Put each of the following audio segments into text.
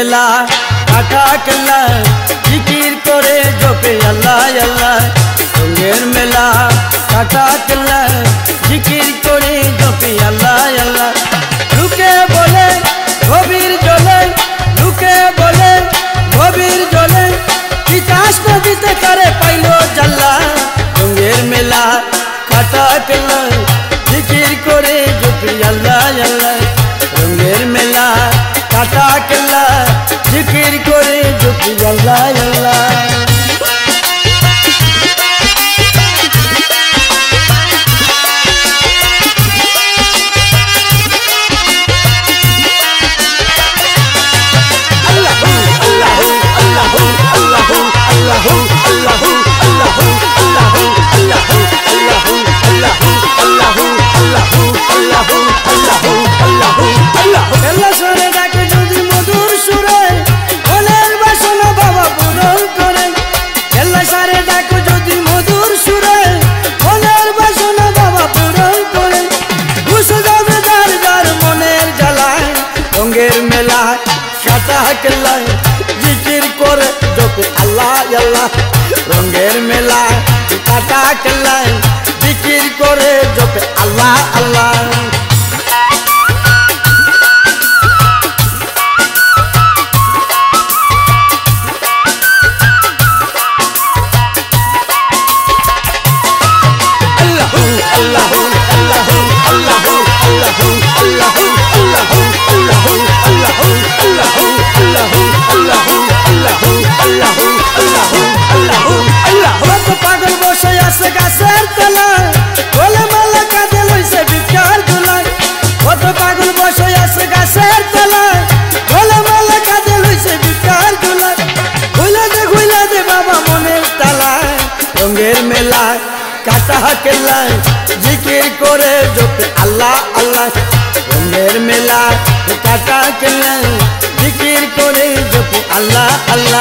মেলা কাটা কেল্লা জিকির করে জপে আল্লাহ আল্লাহ রঙের মেলা কাটা কেল্লা জিকির করে জপে আল্লাহ আল্লাহ লুকে বলে গভীর জলে লুকে বলে গভীর জলে তিতাস নদীতে তারে পাইলো জাল্লা রঙের মেলা কাটা কেল্লা জিকির করে জপে আল্লাহ আল্লাহ রঙের মেলা কাটা কেল্লা জিকির করে জপে আল্লাহ আল্লাহ জিকির করে জপে আল্লাহ আল্লাহ রঙের মেলা কাটা কেল্লা জিকির করে জপে আল্লাহ আল্লাহ কাটা কেল্লা জিকির করে জপে আল্লাহ আল্লাহ রঙের মেলা কাটা কেল্লা জিকির করে জপে আল্লাহ আল্লাহ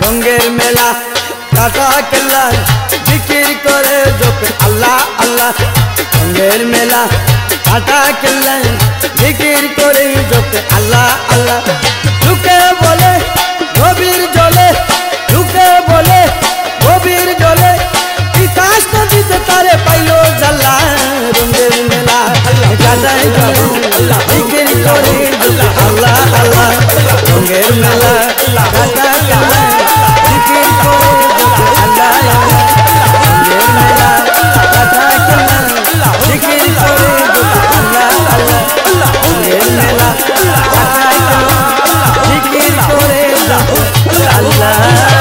রঙের মেলা কাটা কেল্লা জিকির করে জপে আল্লাহ আল্লাহ রঙের মেলা কাটা কেল্লা জিকির করে জপে আল্লাহ আল্লাহ লুকে বলে গভীর জলে লুকে বলে গভীর জলে তিতাস নদীতে তারে পাইলো জাল্লা রঙের মেলা কাটা কেল্লা জিকির করে জপে আল্লাহ আল্লাহ রঙের মেলা কাটা কেল্লা জিকির করে জপে আল্লাহ আল্লাহ রঙের মেলা কাটা কেল্লা জিকির করে জপে আল্লাহ আল্লাহ রঙের মেলা কাটা কেল্লা জিকির করে জপে আল্লাহ।